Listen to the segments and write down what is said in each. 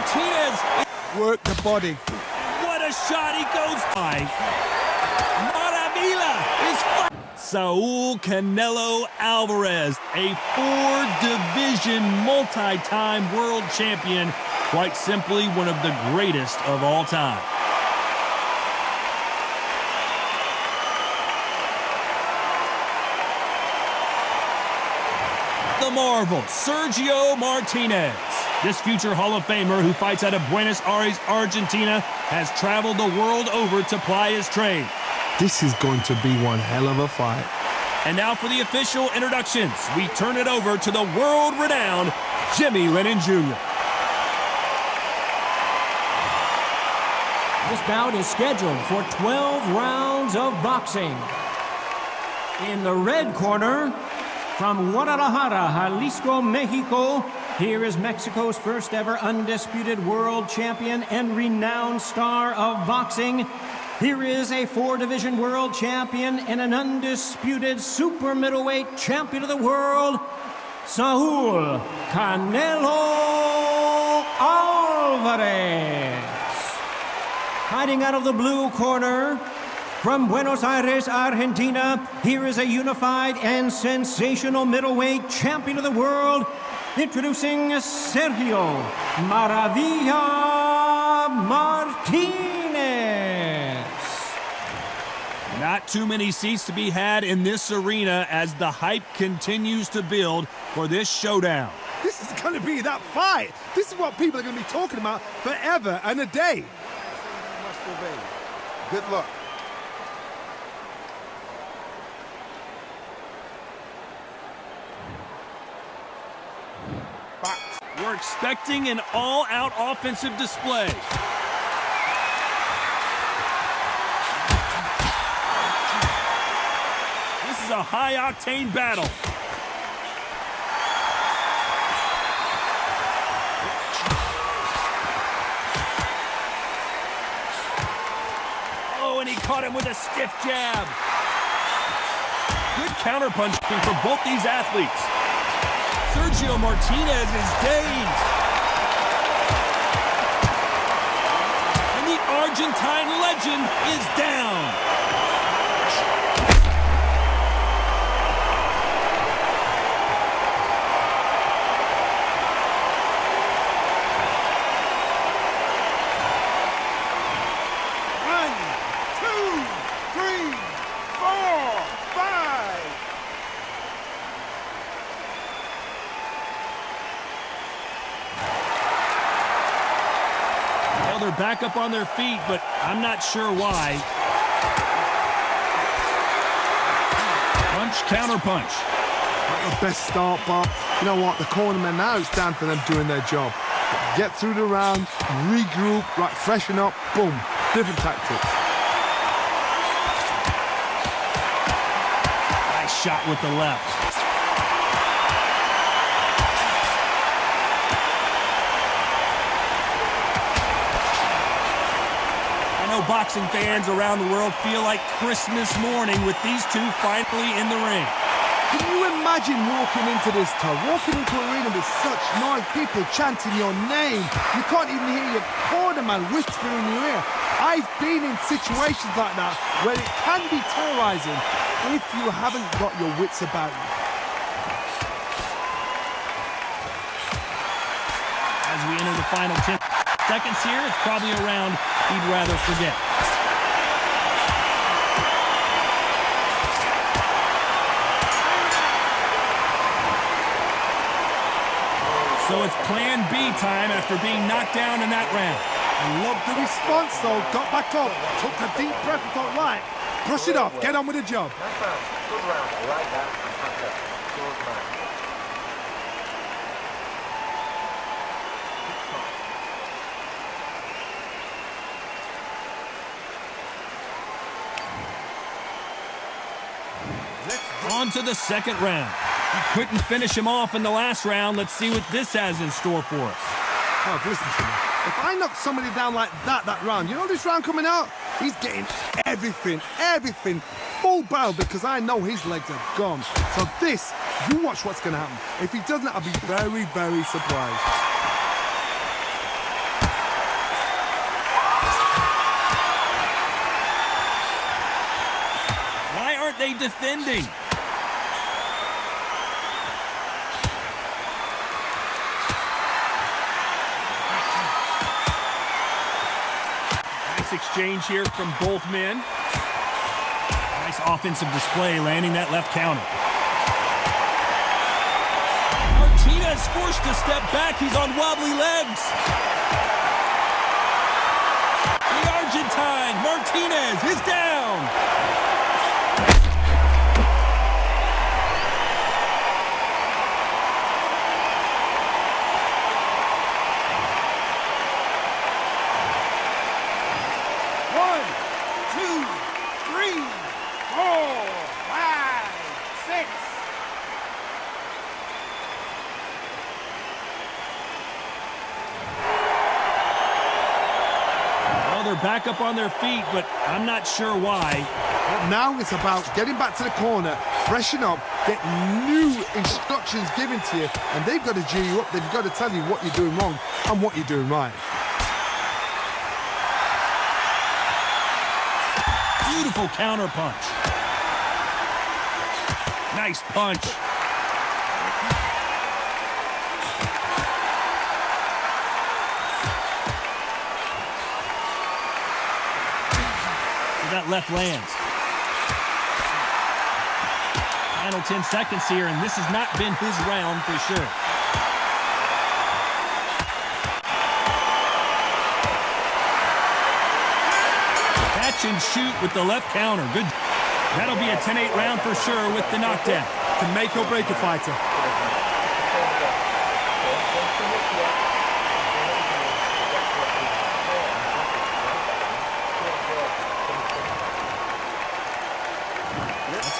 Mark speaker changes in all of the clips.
Speaker 1: Martinez.
Speaker 2: Work the body.
Speaker 1: What a shot, he goes high. Maravilla is Saul Canelo Alvarez, a four-division multi-time world champion, quite simply one of the greatest of all time. The Marvel, Sergio Martinez. This future Hall of Famer who fights out of Buenos Aires, Argentina, has traveled the world over to ply his trade.
Speaker 2: This is going to be one hell of a fight.
Speaker 1: And now for the official introductions, we turn it over to the world-renowned Jimmy Lennon Jr.
Speaker 3: This bout is scheduled for 12 rounds of boxing. In the red corner, from Guadalajara, Jalisco, Mexico, here is Mexico's first ever undisputed world champion and renowned star of boxing. Here is a four-division world champion and an undisputed super middleweight champion of the world, Saul Canelo Alvarez. Fighting out of the blue corner, from Buenos Aires, Argentina, here is a unified and sensational middleweight champion of the world, introducing Sergio Maravilla Martinez.
Speaker 1: Not too many seats to be had in this arena as the hype continues to build for this showdown.
Speaker 2: This is going to be that fight. This is what people are going to be talking about forever and a day.
Speaker 4: Good luck.
Speaker 1: We're expecting an all-out offensive display. This is a high-octane battle. Oh, and he caught him with a stiff jab. Good counterpunching for both these athletes. Sergio Martinez is dazed. And the Argentine legend is down.
Speaker 2: One, two, three, four, five.
Speaker 1: Well, they're back up on their feet, but I'm not sure why. Punch, counter punch.
Speaker 2: Not the best start, but you know what? The cornermen now, it's down to them doing their job. Get through the round, regroup, right, freshen up, boom. Different tactics.
Speaker 1: Nice shot with the left. I know boxing fans around the world feel like Christmas morning with these two finally in the ring.
Speaker 2: Can you imagine walking into this town, walking into an arena with such noise, people chanting your name? You can't even hear your cornerman whispering in your ear. I've been in situations like that where it can be terrorizing if you haven't got your wits about you.
Speaker 1: As we enter the final 10 seconds here, it's probably a round he'd rather forget. So it's plan B time after being knocked down in that round.
Speaker 2: I love the response though, got back up, took a deep breath and thought, right, brush it off, get on with the job.
Speaker 4: Nice round. Good round. I like that. Good round.
Speaker 1: On to the second round. He couldn't finish him off in the last round. Let's see what this has in store for us.
Speaker 2: Oh, listen to me. If I knock somebody down like that round, you know this round coming out? He's getting everything, full barrel because I know his legs are gone. So this, you watch what's going to happen. If he doesn't, I'll be very, very surprised.
Speaker 1: they defending? Nice exchange here from both men. Nice offensive display, landing that left counter. Martinez forced to step back. He's on wobbly legs. The Argentine, Martinez, is down.
Speaker 2: One, two, three, 4, 5, 6.
Speaker 1: Well, they're back up on their feet, but I'm not sure why.
Speaker 2: But now it's about getting back to the corner, freshen up, get new instructions given to you, and they've got to G you up. They've got to tell you what you're doing wrong and what you're doing right.
Speaker 1: Beautiful counter punch. Nice punch. That left lands. Final 10 seconds here, and this has not been his round for sure. Catch and shoot with the left counter. Good. That'll be a 10-8 round for sure with the knockdown.
Speaker 2: To make or break a fighter.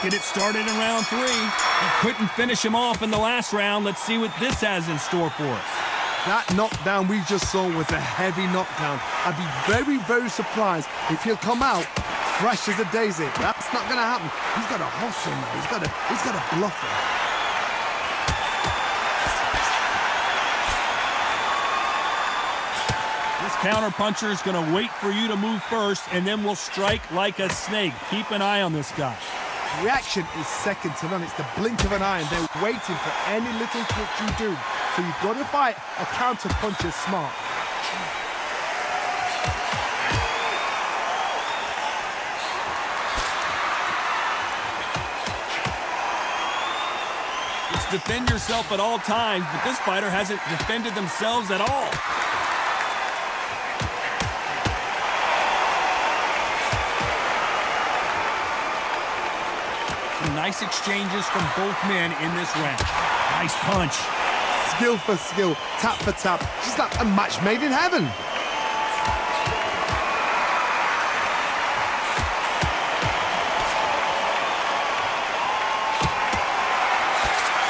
Speaker 1: Get it started in round 3. He couldn't finish him off in the last round. Let's see what this has in store for us.
Speaker 2: That knockdown we just saw was a heavy knockdown. I'd be very, very surprised if he'll come out fresh as a daisy. That's not going to happen. He's got to hustle now. He's got to bluff him.
Speaker 1: This counter puncher is going to wait for you to move first, and then will strike like a snake. Keep an eye on this guy.
Speaker 2: Reaction is second to none. It's the blink of an eye, and they're waiting for any little twitch you do. So you've got to fight a counter puncher smart.
Speaker 1: It's defend yourself at all times, but this fighter hasn't defended themselves at all. Nice exchanges from both men in this round. Nice punch.
Speaker 2: Skill for skill, tap for tap. Just like a match made in heaven.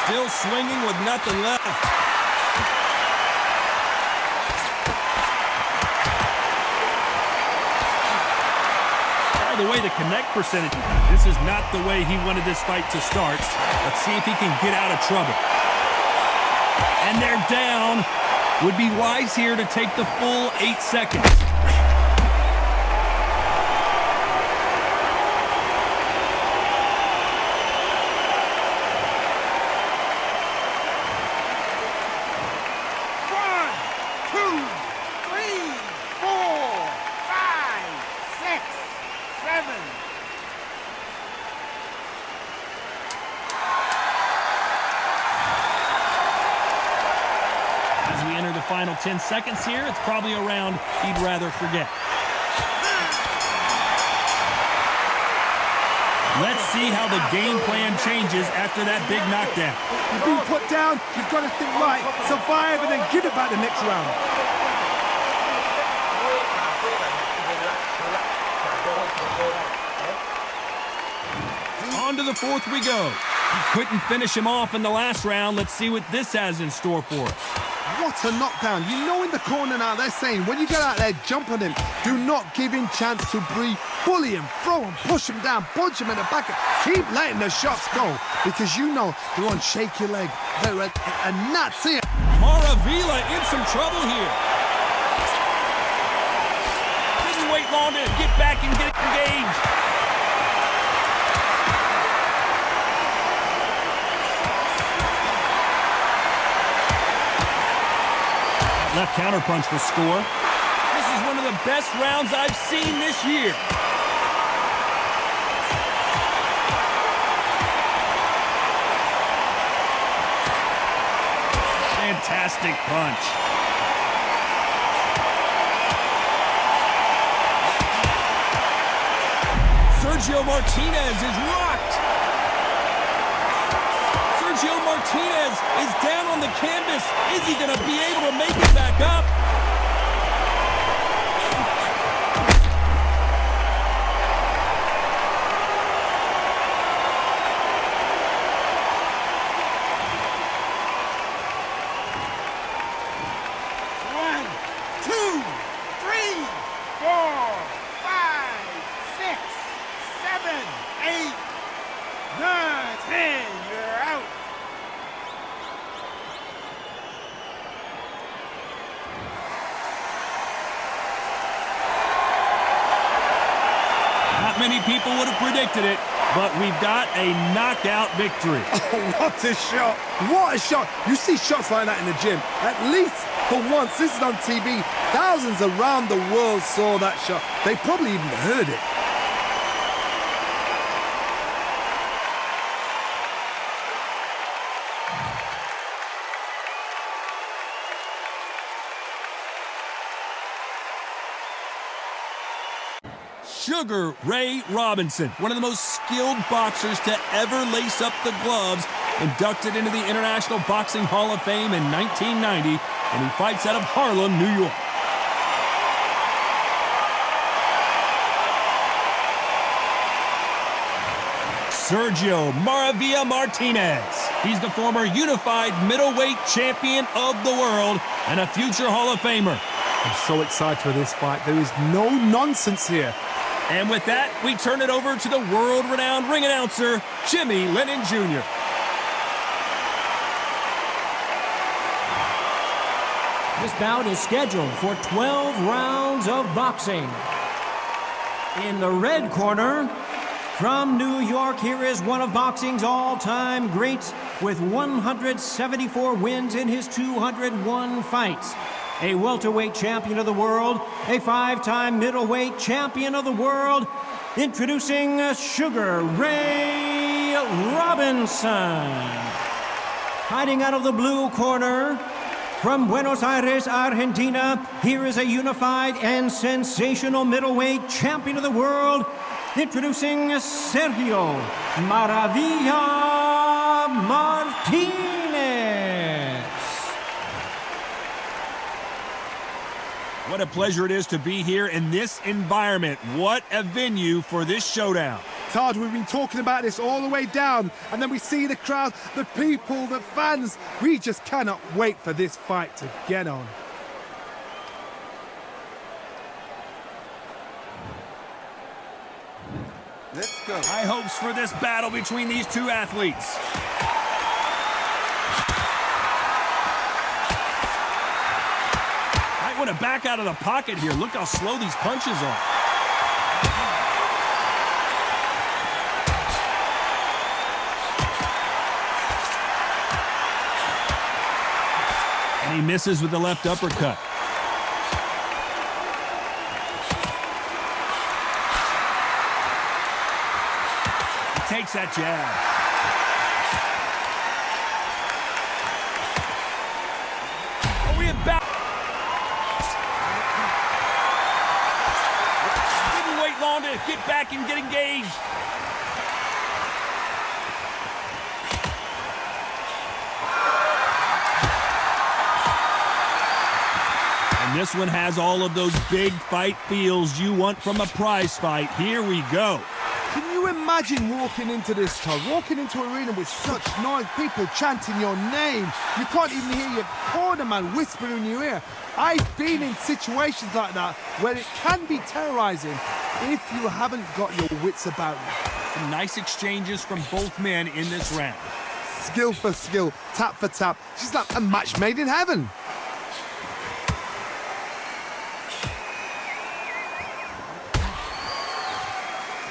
Speaker 1: Still swinging with nothing left. The way the connect percentage, this is not the way he wanted this fight to start. Let's see if he can get out of trouble. And they're down. Would be wise here to take the full 8 seconds. Final 10 seconds here. It's probably a round he'd rather forget. Let's see how the game plan changes after that big knockdown.
Speaker 2: You've been put down, you've got to think right, survive, and then give it back the next round.
Speaker 1: On to the fourth we go. He couldn't finish him off in the last round. Let's see what this has in store for us.
Speaker 2: What a knockdown. You know in the corner now they're saying, when you get out there, jump on him. Do not give him chance to breathe. Bully him, throw him, push him down, punch him in the back. Keep letting the shots go because you know they're on shaky leg. And that's it.
Speaker 1: Maravilla in some trouble here. Didn't wait long to get back and get engaged. That left counterpunch will score. This is one of the best rounds I've seen this year. Fantastic punch. Sergio Martinez is rocked. Sergio Martinez is down on the canvas. Is he going to be able to make it back up? Many people would have predicted it, but we've got a knockout victory.
Speaker 2: Oh, what a shot! What a shot! You see shots like that in the gym. At least for once, this is on TV. Thousands around the world saw that shot. They probably even heard it.
Speaker 1: Sugar Ray Robinson, one of the most skilled boxers to ever lace up the gloves, inducted into the International Boxing Hall of Fame in 1990, and he fights out of Harlem, New York. Sergio Maravilla Martinez. He's the former unified middleweight champion of the world and a future Hall of Famer.
Speaker 2: I'm so excited for this fight. There is no nonsense here.
Speaker 1: And with that, we turn it over to the world-renowned ring announcer, Jimmy Lennon Jr.
Speaker 3: This bout is scheduled for 12 rounds of boxing. In the red corner, from New York, here is one of boxing's all-time greats with 174 wins in his 201 fights. A welterweight champion of the world, a 5-time middleweight champion of the world, introducing Sugar Ray Robinson. Fighting out of the blue corner, from Buenos Aires, Argentina, here is a unified and sensational middleweight champion of the world, introducing Sergio Maravilla Martinez.
Speaker 1: What a pleasure it is to be here in this environment. What a venue for this showdown.
Speaker 2: Todd, we've been talking about this all the way down, and then we see the crowd, the people, the fans. We just cannot wait for this fight to get on.
Speaker 1: Let's go. High hopes for this battle between these two athletes. Might want to back out of the pocket here. Look how slow these punches are. And he misses with the left uppercut. Takes that jab. Are we about? Didn't wait long to get back and get engaged. And this one has all of those big fight feels you want from a prize fight. Here we go.
Speaker 2: Can you imagine walking into this, Todd? Walking into an arena with such noise, people chanting your name. You can't even hear your corner man whispering in your ear. I've been in situations like that where it can be terrorizing if you haven't got your wits about you.
Speaker 1: Some nice exchanges from both men in this round.
Speaker 2: Skill for skill, tap for tap. She's like a match made in heaven.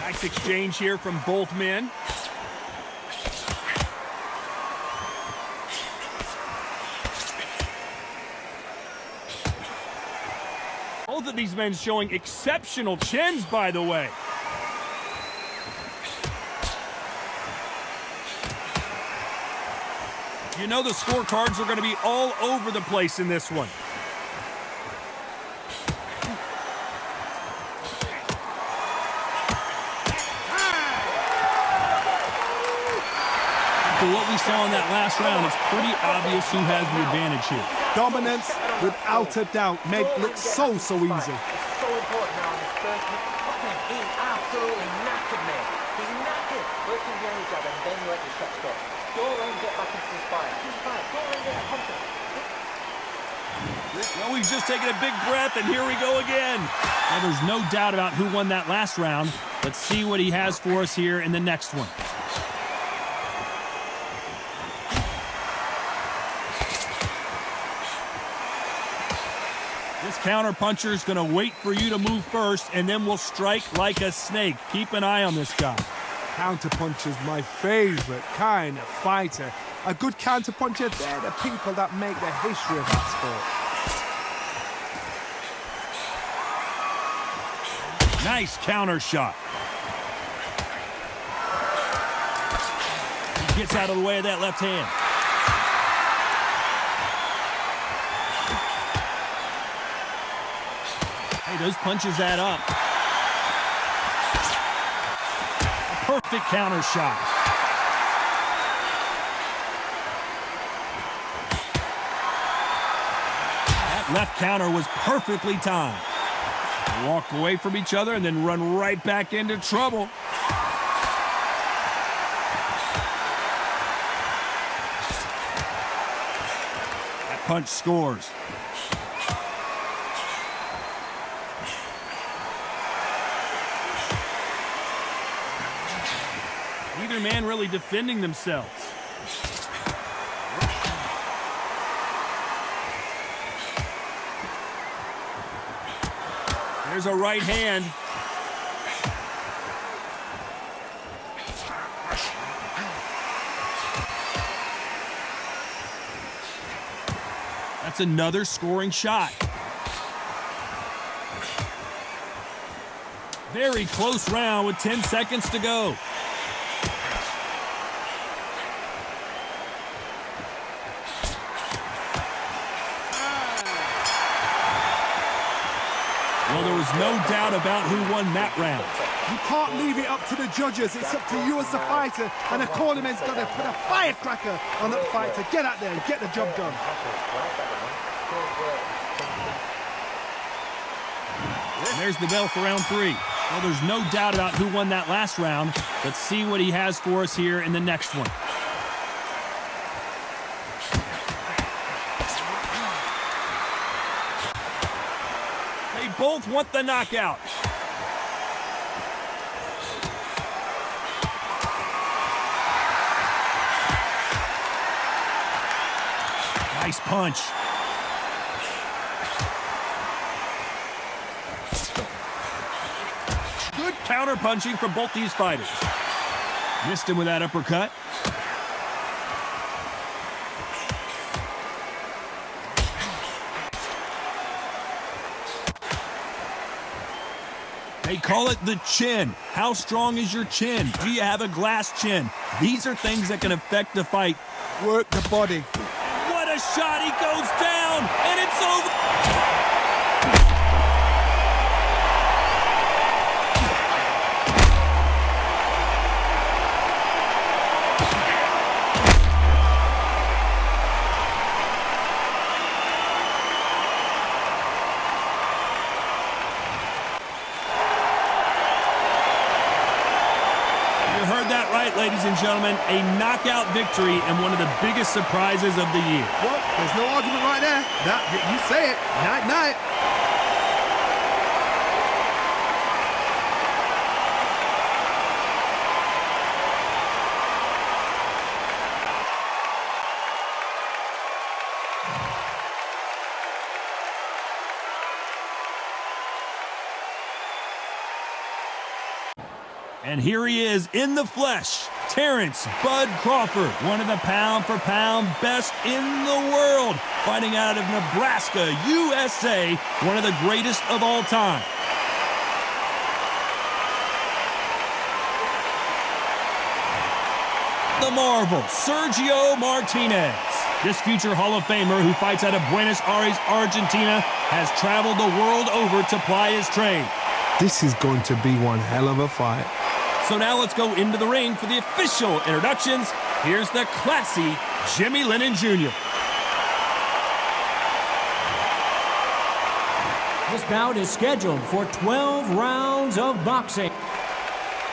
Speaker 1: Nice exchange here from both men. Both of these men showing exceptional chins, by the way. You know the scorecards are going to be all over the place in this one. For what we saw in that last round, it's pretty obvious who has the advantage here.
Speaker 2: Dominance, without a doubt, made it look so easy.
Speaker 4: So important now in his first minute. He's absolutely knackered, man. He's knackered. Working behind each other and then you let your shots go. Don't let him get back into his fight. He's fine. Don't let him get confident.
Speaker 1: Well, we've just taken a big breath, and here we go again. Well, there's no doubt about who won that last round. Let's see what he has for us here in the next one. This counter-puncher is going to wait for you to move first, and then we'll strike like a snake. Keep an eye on this guy.
Speaker 2: Counter-puncher's my favorite kind of fighter. A good counter-puncher, they're the people that make the history of that sport.
Speaker 1: Nice counter shot. He gets out of the way of that left hand. Hey, those punches add up. A perfect counter shot. That left counter was perfectly timed. Walk away from each other and then run right back into trouble. That punch scores. Neither man really defending themselves. There's a right hand. That's another scoring shot. Very close round with 10 seconds to go. Well, there was no doubt about who won that round.
Speaker 2: You can't leave it up to the judges. It's up to you as the fighter, and the cornerman's got to put a firecracker on that fight to get out there and get the job done.
Speaker 1: And there's the bell for round 3. Well, there's no doubt about who won that last round. Let's see what he has for us here in the next one. They both want the knockout. Nice punch. Good counter punching from both these fighters. Missed him with that uppercut. They call it the chin. How strong is your chin? Do you have a glass chin? These are things that can affect the fight.
Speaker 2: Work the body.
Speaker 1: What a shot. He goes down, and it's over. Ladies and gentlemen, a knockout victory and one of the biggest surprises of the year.
Speaker 2: Well, there's no argument right there. You say it. Night-night.
Speaker 1: And here he is in the flesh, Terence Bud Crawford, one of the pound-for-pound best in the world, fighting out of Nebraska, USA, one of the greatest of all time. The Marvel, Sergio Martinez. This future Hall of Famer who fights out of Buenos Aires, Argentina, has traveled the world over to ply his trade.
Speaker 2: This is going to be one hell of a fight.
Speaker 1: So now let's go into the ring for the official introductions. Here's the classy Jimmy Lennon Jr.
Speaker 3: This bout is scheduled for 12 rounds of boxing.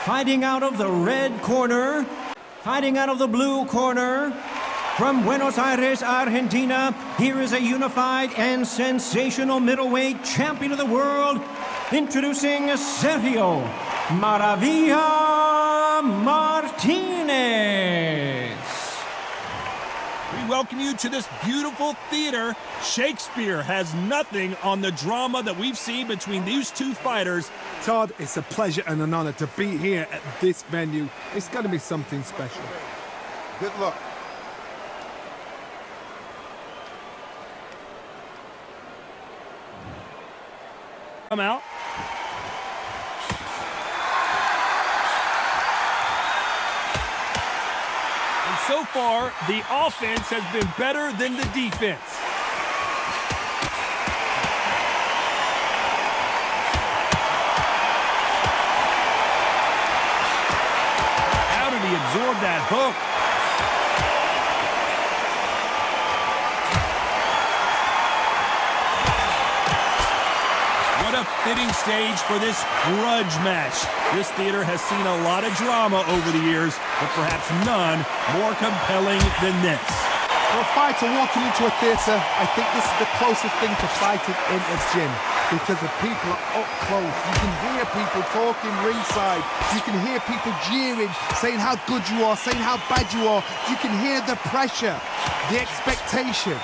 Speaker 3: Fighting out of the red corner, fighting out of the blue corner, from Buenos Aires, Argentina, here is a unified and sensational middleweight champion of the world, introducing Sergio Maravilla Martinez.
Speaker 1: We welcome you to this beautiful theater. Shakespeare has nothing on the drama that we've seen between these two fighters.
Speaker 2: Todd, it's a pleasure and an honor to be here at this venue. It's going to be something special.
Speaker 5: Good luck.
Speaker 1: Come out. And so far, the offense has been better than the defense. How did he absorb that hook? What a fitting stage for this grudge match. This theater has seen a lot of drama over the years, but perhaps none more compelling than this.
Speaker 2: For a fighter walking into a theatre, I think this is the closest thing to fighting in a gym, because the people are up close. You can hear people talking ringside. You can hear people jeering, saying how good you are, saying how bad you are. You can hear the pressure, the expectation.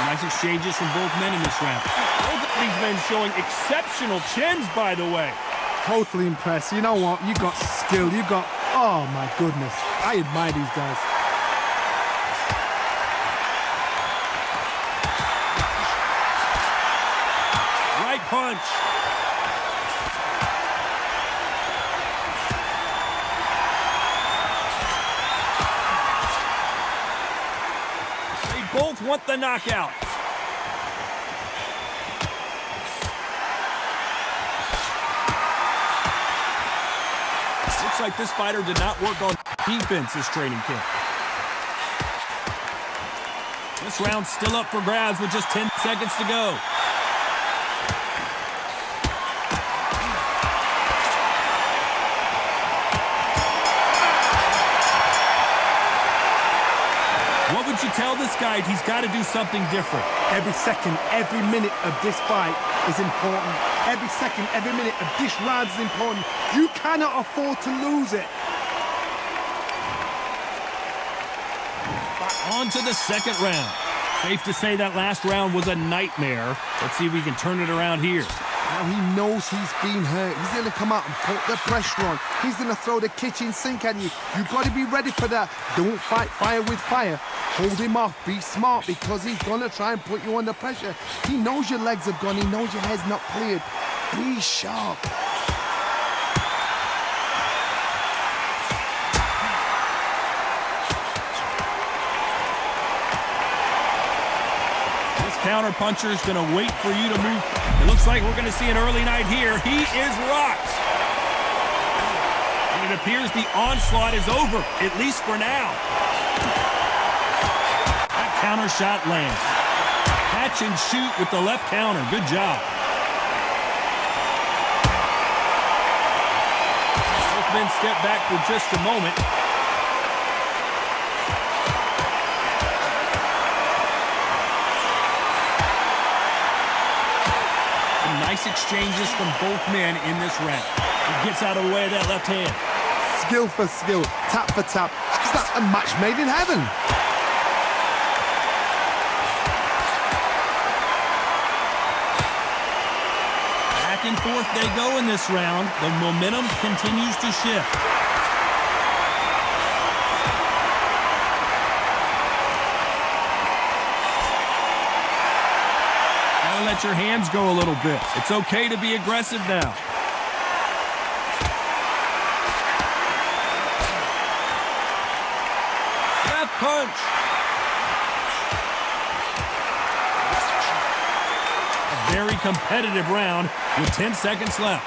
Speaker 1: Nice exchanges from both men in this round. Both of these men showing exceptional chins, by the way.
Speaker 2: Totally impressed. You know what? You got skill. You got... Oh, my goodness. I admire these guys.
Speaker 1: Right punch. They both want the knockout. Looks like this fighter did not work on defense this training camp. This round's still up for grabs with just 10 seconds to go. What would you tell this guy? He's got to do something different.
Speaker 2: Every second, every minute of this fight is important. Every second, every minute of this round is important. You cannot afford to lose it.
Speaker 1: On to the second round. Safe to say that last round was a nightmare. Let's see if we can turn it around here.
Speaker 2: Now he knows he's been hurt. He's going to come out and put the pressure on. He's going to throw the kitchen sink at you. You've got to be ready for that. Don't fight fire with fire. Hold him off. Be smart, because he's going to try and put you under pressure. He knows your legs have gone. He knows your head's not cleared. Be sharp.
Speaker 1: Counter puncher is going to wait for you to move. It looks like we're going to see an early night here. He is rocked. And it appears the onslaught is over, at least for now. That counter shot lands. Catch and shoot with the left counter. Good job. Both men step back for just a moment. Nice exchanges from both men in this round. He gets out of the way of that left hand.
Speaker 2: Skill for skill, tap for tap. Is that a match made in heaven?
Speaker 1: and forth they go in this round. The momentum continues to shift. Gotta let your hands go a little bit. It's okay to be aggressive now. Left punch. A very competitive round with 10 seconds left.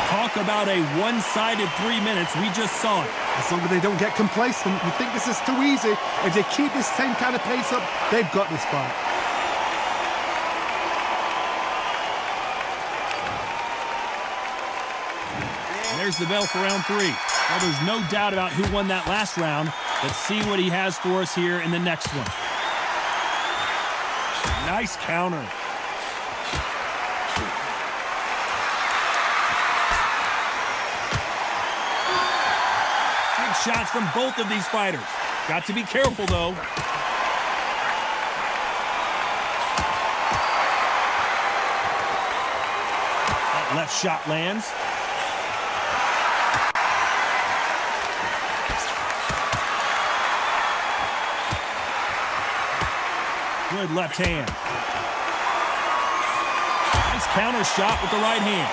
Speaker 1: Talk about a one-sided 3 minutes. We just saw it.
Speaker 2: As long as they don't get complacent, you think this is too easy. If they keep this same kind of pace up, they've got this fight.
Speaker 1: There's the bell for round 3. Well, there's no doubt about who won that last round. Let's see what he has for us here in the next one. Nice counter. Big shots from both of these fighters. Got to be careful, though. That left shot lands. Good left hand. Nice counter shot with the right hand.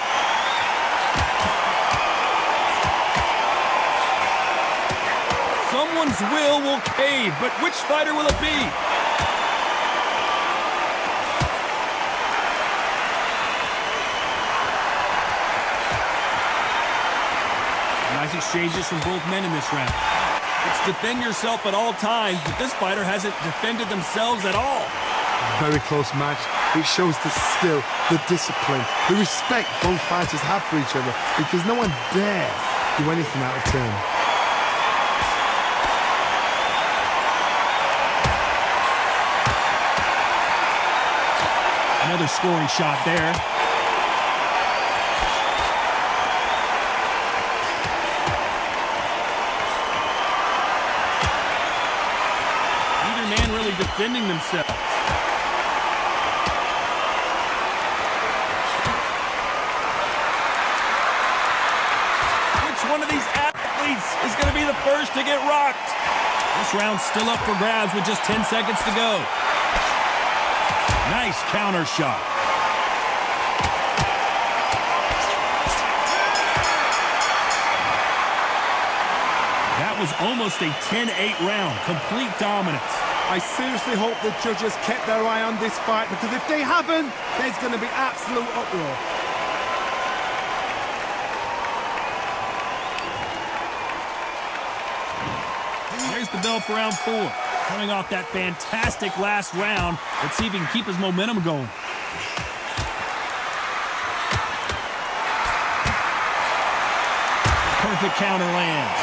Speaker 1: Someone's will cave, but which fighter will it be? Nice exchanges from both men in this round. It's defend yourself at all times, but this fighter hasn't defended themselves at all.
Speaker 2: Very close match. It shows the skill, the discipline, the respect both fighters have for each other, because no one dare do anything out of turn.
Speaker 1: Another scoring shot there. Defending themselves. Which one of these athletes is going to be the first to get rocked? This round's still up for grabs with just 10 seconds to go. Nice counter shot. That was almost a 10-8 round. Complete dominance.
Speaker 2: I seriously hope the judges kept their eye on this fight, because if they haven't, there's going to be absolute uproar.
Speaker 1: There's the bell for round 4. Coming off that fantastic last round, let's see if he can keep his momentum going. Perfect counter lands.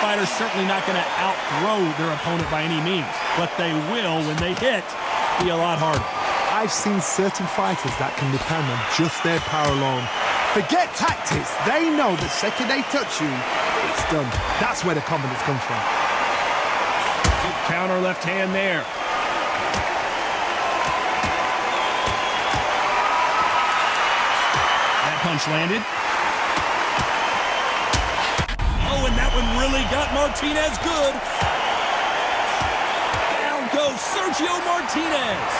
Speaker 1: Fighters certainly not going to outthrow their opponent by any means, but they will, when they hit, be a lot harder.
Speaker 2: I've seen certain fighters that can depend on just their power alone. Forget tactics. They know the second they touch you, it's done. That's where the confidence comes from.
Speaker 1: Good counter left hand there. That punch landed. And that one really got Martinez good. Down goes Sergio Martinez.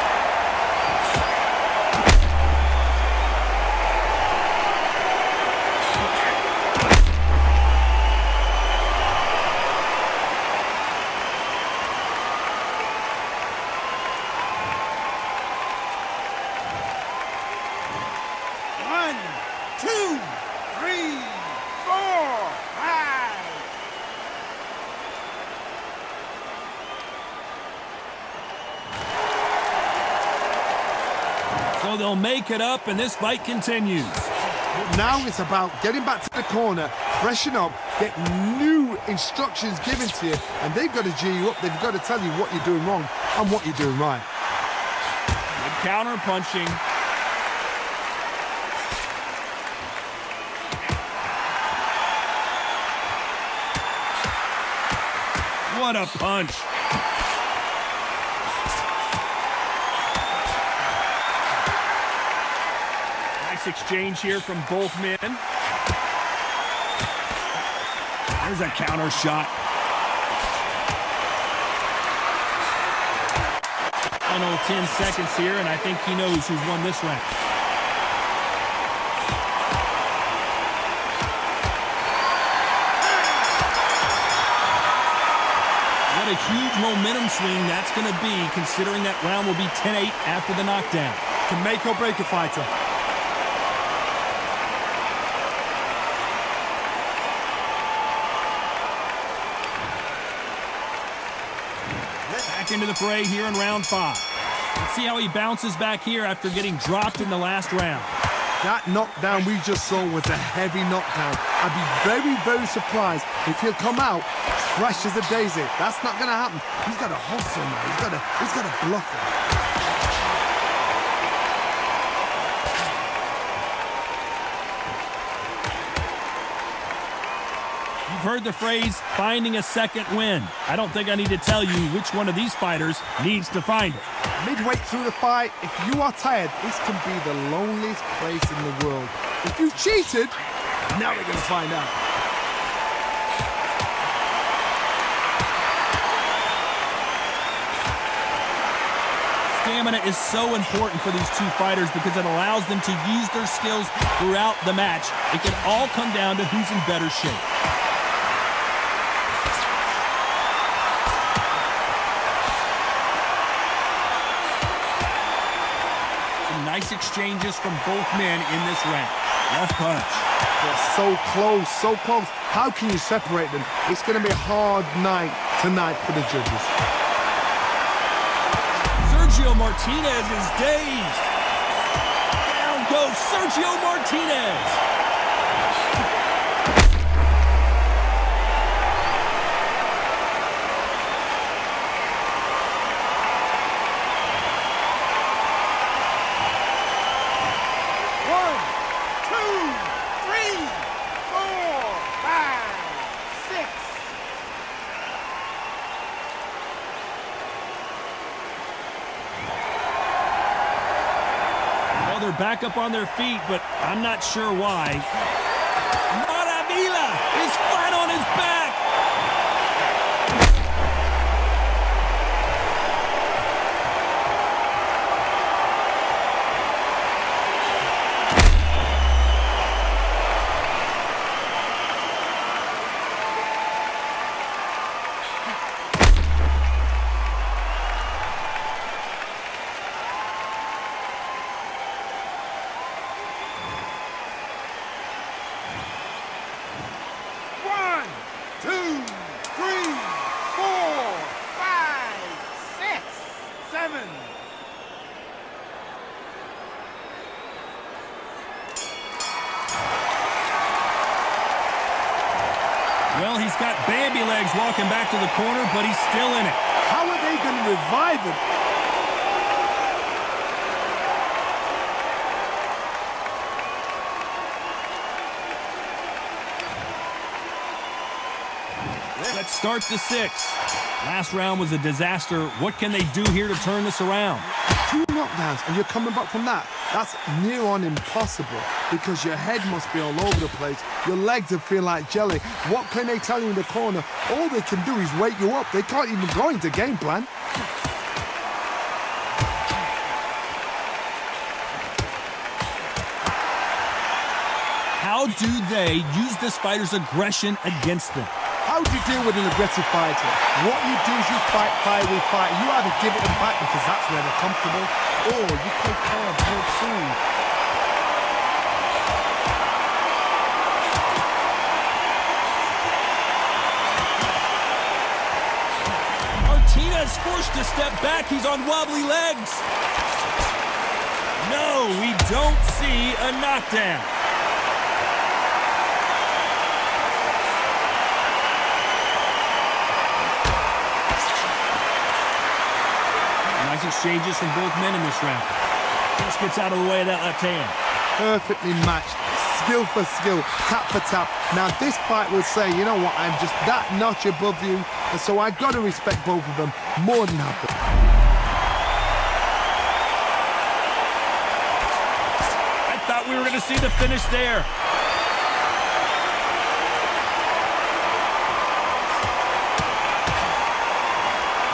Speaker 1: One, two, three, four, five. So they'll make it up, and this fight continues.
Speaker 2: Now it's about getting back to the corner, freshen up, get new instructions given to you, and they've got to G you up. They've got to tell you what you're doing wrong and what you're doing right.
Speaker 1: Good counter punching. What a punch. Nice exchange here from both men. There's a counter shot. Final 10 seconds here, and I think he knows who's won this round. What a huge momentum swing that's going to be, considering that round will be 10-8 after the knockdown.
Speaker 2: Can make or break a fighter.
Speaker 1: Back into the fray here in round 5. Let's see how he bounces back here after getting dropped in the last round.
Speaker 2: That knockdown we just saw was a heavy knockdown. I'd be very, very surprised if he'll come out fresh as a daisy. That's not going to happen. He's got to hustle now. He's got to bluff him.
Speaker 1: You've heard the phrase, finding a second win. I don't think I need to tell you which one of these fighters needs to find it.
Speaker 2: Midway through the fight, if you are tired, this can be the loneliest place in the world. If you've cheated, now we're going to find out.
Speaker 1: Stamina is so important for these two fighters because it allows them to use their skills throughout the match. It can all come down to who's in better shape. Nice exchanges from both men in this round. Left punch.
Speaker 2: They're so close, so close. How can you separate them? It's going to be a hard night tonight for the judges.
Speaker 1: Sergio Martinez is dazed. Down goes Sergio Martinez. They're back up on their feet, but I'm not sure why. Maravilla is flat on his back. Well, he's got Bambi legs walking back to the corner, but he's still in it.
Speaker 2: How are they going to revive him?
Speaker 1: Let's start the 6th. Last round was a disaster. What can they do here to turn this around?
Speaker 2: 2 knockdowns and you're coming back from that. That's near on impossible because your head must be all over the place. Your legs will feel like jelly. What can they tell you in the corner? All they can do is wake you up. They can't even go into game plan.
Speaker 1: How do they use this fighter's aggression against them?
Speaker 2: How do you deal with an aggressive fighter? What you do is you fight fire with fire. You either give it them back because that's where they're comfortable, or you play calm, play soon.
Speaker 1: Martinez forced to step back. He's on wobbly legs. No, we don't see a knockdown. Nice exchanges from both men in this round. Just gets out of the way of that left hand.
Speaker 2: Perfectly matched. skill for skill, tap for tap. Now this fight will say, you know what, I'm just that notch above you, and so I've got to respect both of them more than happy.
Speaker 1: I thought we were going to see the finish there.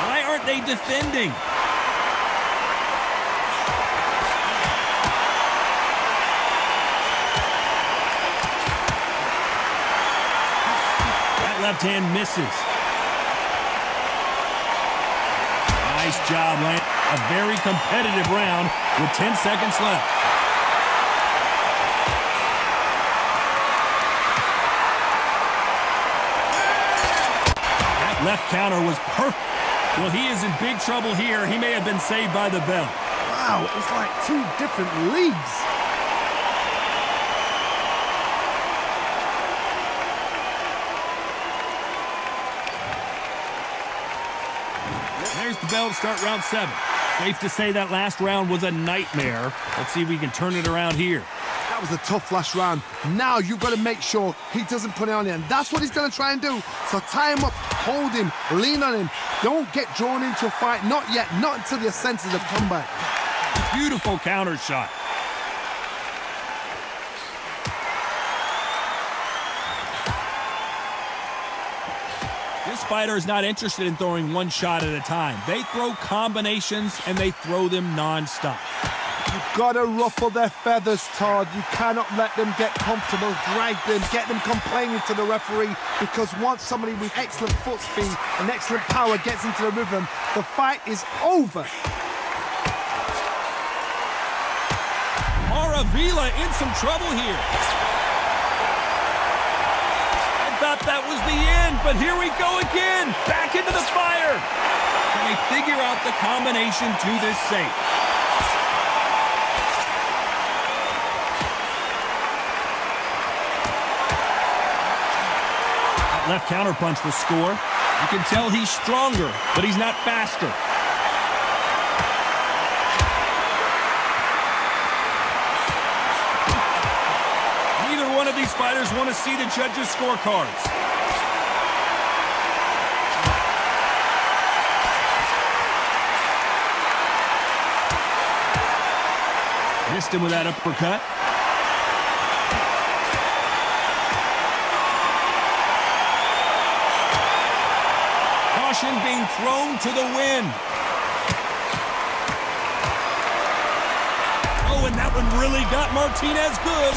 Speaker 1: Why aren't they defending? Left hand misses. Nice job, Lance. A very competitive round with 10 seconds left. That left counter was perfect. Well, he is in big trouble here. He may have been saved by the bell.
Speaker 2: Wow, it's like two different leagues.
Speaker 1: There's the bell to start round 7. Safe to say that last round was a nightmare. Let's see if we can turn it around here.
Speaker 2: That was a tough last round. Now you've got to make sure he doesn't put it on you, and that's what he's going to try and do. So tie him up, hold him, lean on him. Don't get drawn into a fight. Not yet. Not until your senses have come back.
Speaker 1: Beautiful counter shot. This fighter is not interested in throwing one shot at a time. They throw combinations, and they throw them non-stop.
Speaker 2: You've got to ruffle their feathers, Todd. You cannot let them get comfortable, drag them, get them complaining to the referee, because once somebody with excellent foot speed and excellent power gets into the rhythm, the fight is over.
Speaker 1: Maravilla in some trouble here. Thought that was the end, but here we go again. Back into the fire. Can they figure out the combination to this safe? That left counterpunch will score. You can tell he's stronger, but he's not faster. One of these fighters want to see the judges' scorecards. Missed him with that uppercut. Caution being thrown to the wind. Oh, and that one really got Martinez good.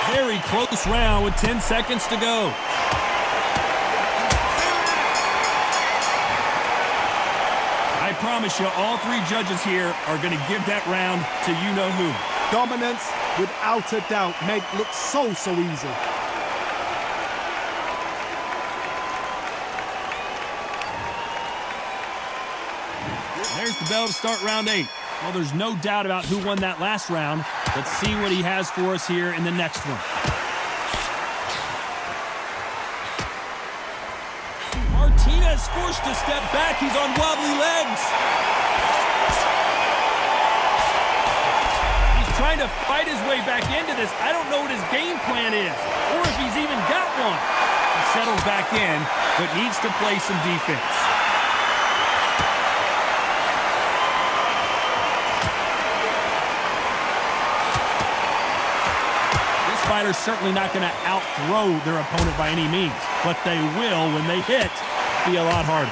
Speaker 1: Very close round with 10 seconds to go. I promise you, all three judges here are going to give that round to you-know-who.
Speaker 2: Dominance, without a doubt, made it look so easy.
Speaker 1: There's the bell to start round 8. Well, there's no doubt about who won that last round. Let's see what he has for us here in the next one. Martinez forced to step back. He's on wobbly legs. He's trying to fight his way back into this. I don't know what his game plan is, or if he's even got one. He settles back in, but needs to play some defense. Fighters certainly not going to out-throw their opponent by any means, but they will, when they hit, be a lot harder.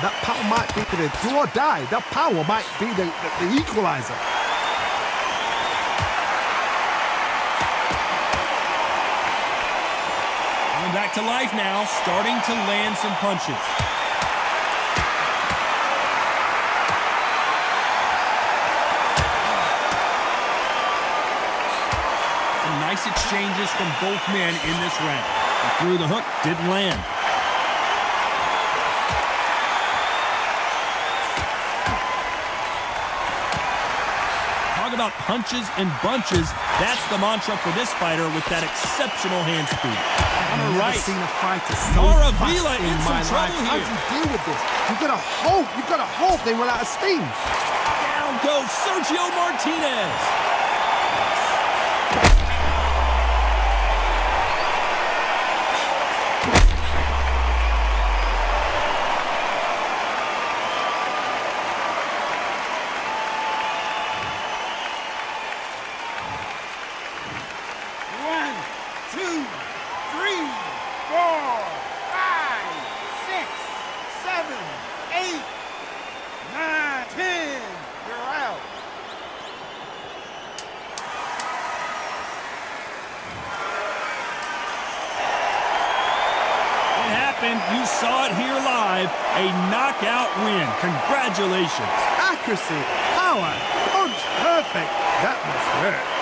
Speaker 2: That power might be the do or die. That power might be the equalizer.
Speaker 1: Coming back to life now, starting to land some punches. Nice exchanges from both men in this round. He threw the hook, didn't land. Talk about punches and bunches. That's the mantra for this fighter with that exceptional hand speed.
Speaker 2: I've never seen a fighter so
Speaker 1: Maravilla
Speaker 2: fast
Speaker 1: in some trouble
Speaker 2: How
Speaker 1: here.
Speaker 2: do you deal with this? You've got to hope they run out of steam.
Speaker 1: Down goes Sergio Martinez. saw it here live, a knockout win. Congratulations.
Speaker 2: Accuracy, power, punch, perfect. That must hurt.